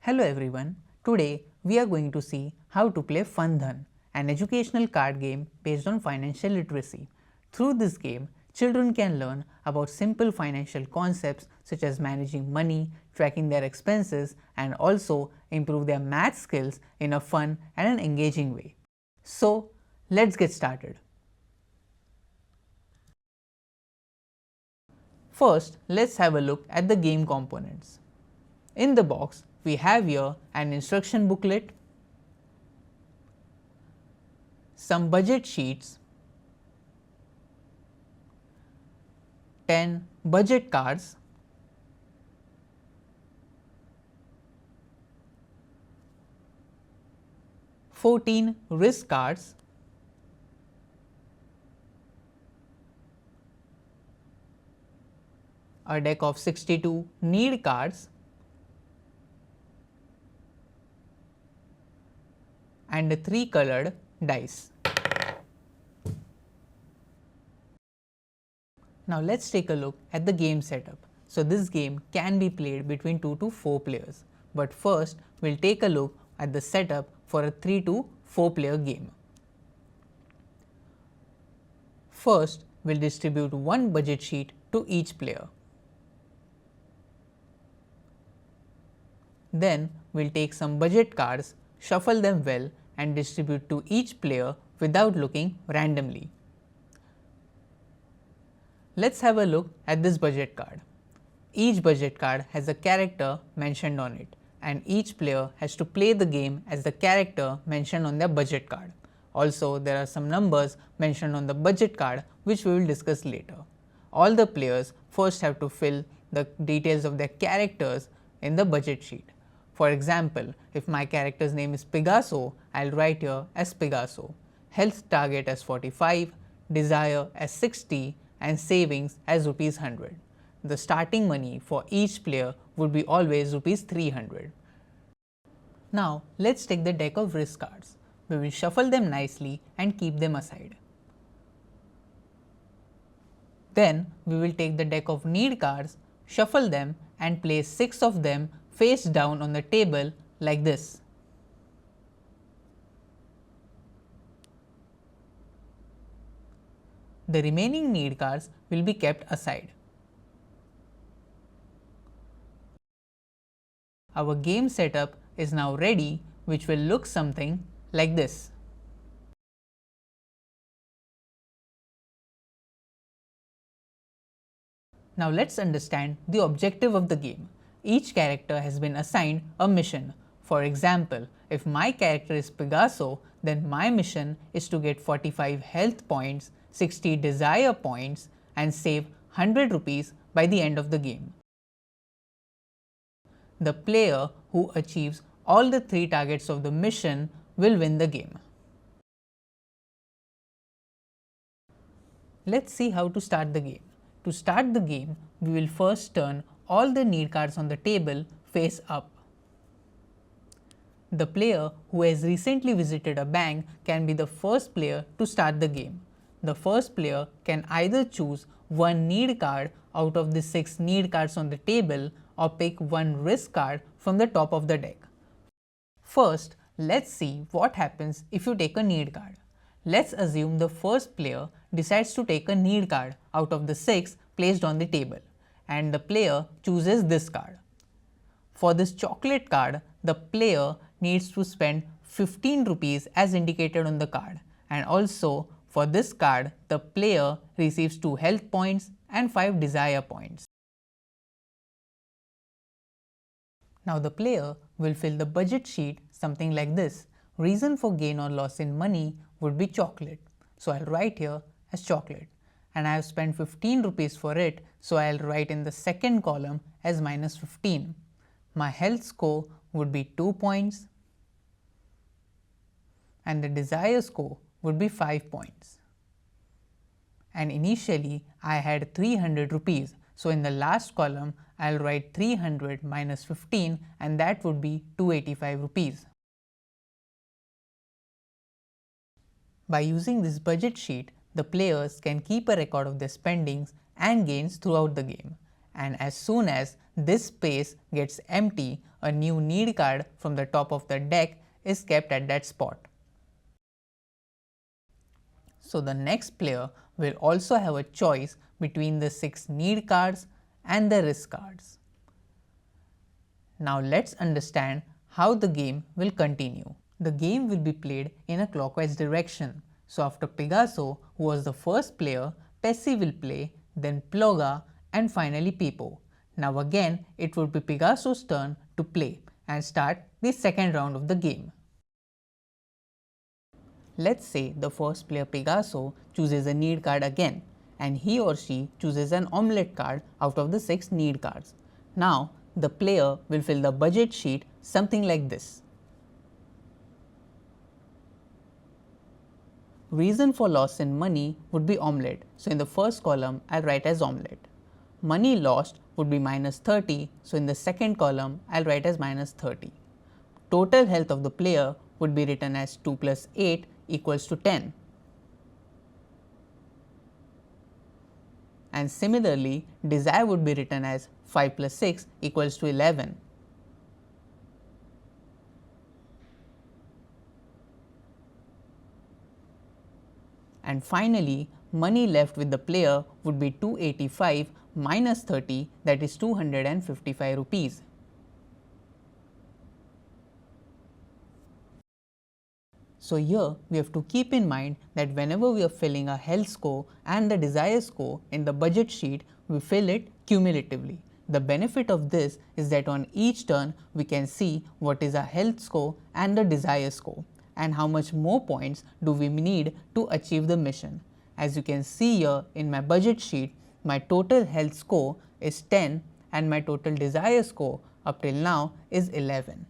Hello everyone, today we are going to see how to play FunDhan, an educational card game based on financial literacy. Through this game, children can learn about simple financial concepts such as managing money, tracking their expenses, and also improve their math skills in a fun and an engaging way. So, let's get started. First, let's have a look at the game components. In the box, we have here an instruction booklet, some budget sheets, 10 budget cards, (14) risk cards, a deck of 62 need cards, and 3 colored dice. Now let's take a look at the game setup. So this game can be played between 2 to 4 players. But first we'll take a look at the setup for a 3 to 4 player game. First we'll distribute one budget sheet to each player. Then we'll take some budget cards, shuffle them well and distribute to each player without looking randomly. Let's have a look at this budget card. Each budget card has a character mentioned on it, and each player has to play the game as the character mentioned on their budget card. Also, there are some numbers mentioned on the budget card which we will discuss later. All the players first have to fill the details of their characters in the budget sheet. For example, if my character's name is Picasso, I'll write here as Picasso, health target as 45, desire as 60 and savings as rupees 100. The starting money for each player would be always rupees 300. Now let's take the deck of risk cards. We will shuffle them nicely and keep them aside. Then we will take the deck of need cards, shuffle them and place 6 of them face down on the table like this. The remaining need cards will be kept aside. Our game setup is now ready, which will look something like this. Now let's understand the objective of the game. Each character has been assigned a mission. For example, if my character is Picasso, then my mission is to get 45 health points, 60 desire points and save 100 rupees by the end of the game. The player who achieves all the 3 targets of the mission will win the game. Let's see how to start the game. To start the game, we will first turn all the need cards on the table face up. The player who has recently visited a bank can be the first player to start the game. The first player can either choose one need card out of the 6 need cards on the table or pick one risk card from the top of the deck. First, let's see what happens if you take a need card. Let's assume the first player decides to take a need card out of the 6 placed on the table, and the player chooses this card. For this chocolate card, the player needs to spend 15 rupees as indicated on the card, and also for this card, the player receives 2 health points and 5 desire points. Now the player will fill the budget sheet something like this. Reason for gain or loss in money would be chocolate. So I'll write here as chocolate. And I have spent 15 rupees for it, so I'll write in the second column as minus 15. My health score would be 2 points and the desire score would be 5 points. And initially I had 300 rupees, so in the last column I'll write 300 minus 15 and that would be 285 rupees. By using this budget sheet, the players can keep a record of their spendings and gains throughout the game, and as soon as this space gets empty, a new need card from the top of the deck is kept at that spot. So the next player will also have a choice between the 6 need cards and the risk cards. Now let's understand how the game will continue. The game will be played in a clockwise direction. So after Pegaso, who was the first player, Pessi will play, then Ploga and finally Pipo. Now again it would be Pegaso's turn to play and start the second round of the game. Let's say the first player Pegaso chooses a need card again and he or she chooses an omelette card out of the 6 need cards. Now the player will fill the budget sheet something like this. Reason for loss in money would be omelette, so in the first column I'll write as omelette. Money lost would be minus 30, so in the second column I'll write as minus 30. Total health of the player would be written as 2 plus 8 equals to 10. And similarly, desire would be written as 5 plus 6 equals to 11. And finally, money left with the player would be 285 minus 30, that is 255 rupees. So here we have to keep in mind that whenever we are filling a health score and the desire score in the budget sheet, we fill it cumulatively. The benefit of this is that on each turn we can see what is our health score and the desire score, and how much more points do we need to achieve the mission. As you can see here in my budget sheet, my total health score is 10 and my total desire score up till now is 11.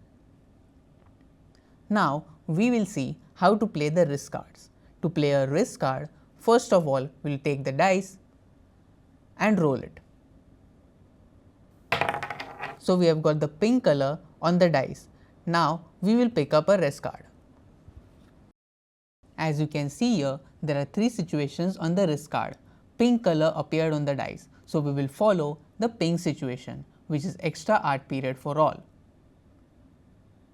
Now we will see how to play the risk cards. To play a risk card, first of all we will take the dice and roll it. So we have got the pink color on the dice. Now we will pick up a risk card. As you can see here, there are 3 situations on the risk card. Pink color appeared on the dice, so we will follow the pink situation, which is extra art period for all.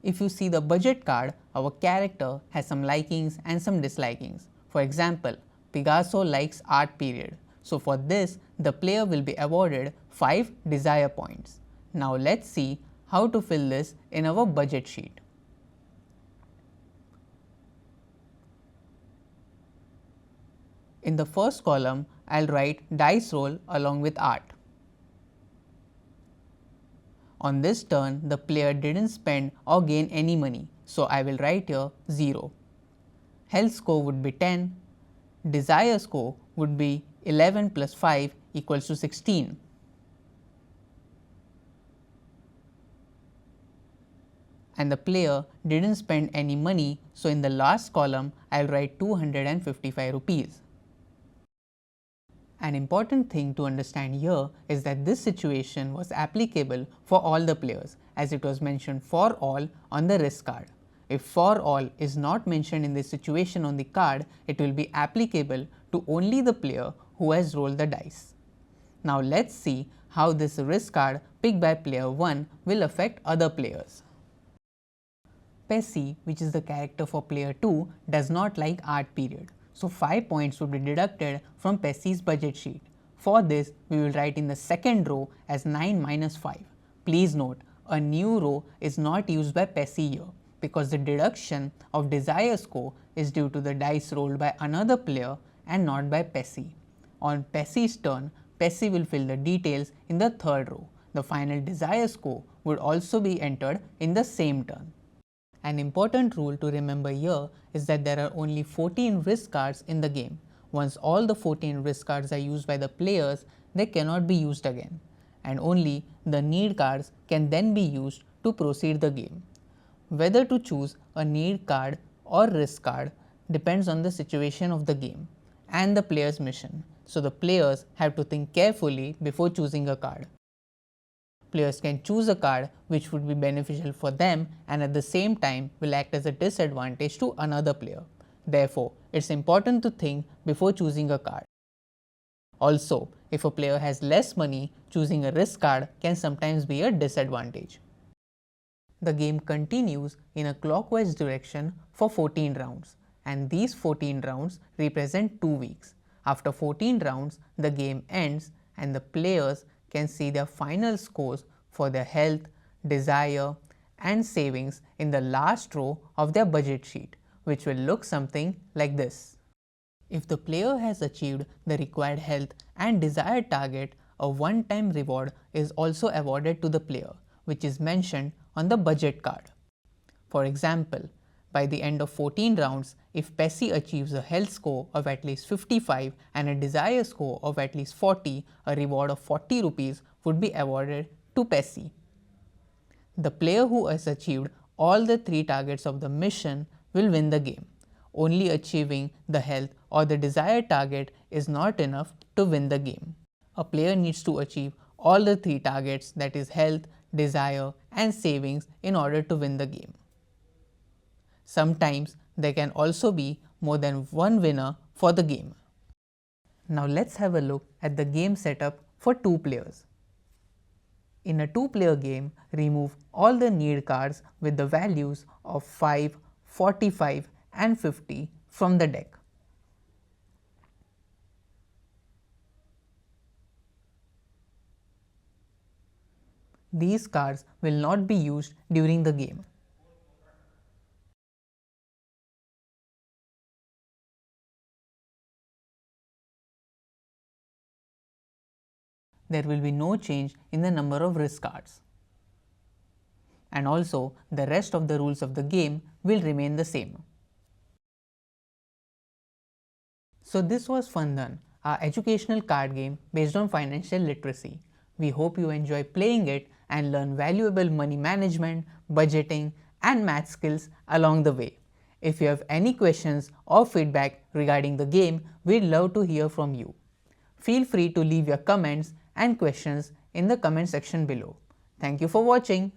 If you see the budget card, our character has some likings and some dislikings. For example, Pegaso likes art period. So for this, the player will be awarded 5 desire points. Now let's see how to fill this in our budget sheet. In the first column, I'll write dice roll along with art. On this turn, the player didn't spend or gain any money, so I will write here 0. Health score would be 10. Desire score would be 11 plus 5 equals to 16. And the player didn't spend any money, so in the last column, I'll write 255 rupees. An important thing to understand here is that this situation was applicable for all the players, as it was mentioned for all on the risk card. If for all is not mentioned in this situation on the card, it will be applicable to only the player who has rolled the dice. Now let's see how this risk card picked by player 1 will affect other players. Pessi, which is the character for player 2, does not like art period. So 5 points would be deducted from Pessi's budget sheet. For this, we will write in the second row as 9 minus 5. Please note, a new row is not used by Pessi here because the deduction of desire score is due to the dice rolled by another player and not by Pessi. On Pessi's turn, Pessi will fill the details in the third row. The final desire score would also be entered in the same turn. An important rule to remember here is that there are only 14 risk cards in the game. Once all the 14 risk cards are used by the players, they cannot be used again, and only the need cards can then be used to proceed the game. Whether to choose a need card or risk card depends on the situation of the game and the player's mission, so the players have to think carefully before choosing a card. Players can choose a card which would be beneficial for them and at the same time will act as a disadvantage to another player. Therefore, it's important to think before choosing a card. Also, if a player has less money, choosing a risk card can sometimes be a disadvantage. The game continues in a clockwise direction for 14 rounds, and these 14 rounds represent 2 weeks. After 14 rounds, the game ends and the players can see their final scores for their health, desire, and savings in the last row of their budget sheet, which will look something like this. If the player has achieved the required health and desired target, a one-time reward is also awarded to the player, which is mentioned on the budget card. For example, by the end of 14 rounds, if Pessi achieves a health score of at least 55 and a desire score of at least 40, a reward of 40 rupees would be awarded to Pessi. The player who has achieved all the 3 targets of the mission will win the game. Only achieving the health or the desired target is not enough to win the game. A player needs to achieve all the 3 targets, that is health, desire, and savings, in order to win the game. Sometimes there can also be more than one winner for the game. Now let's have a look at the game setup for 2 players. In a 2-player game, remove all the need cards with the values of 5, 45 and 50 from the deck. These cards will not be used during the game. There will be no change in the number of risk cards. And also, the rest of the rules of the game will remain the same. So this was FunDhan, our educational card game based on financial literacy. We hope you enjoy playing it and learn valuable money management, budgeting, and math skills along the way. If you have any questions or feedback regarding the game, we'd love to hear from you. Feel free to leave your comments and questions in the comment section below. Thank you for watching.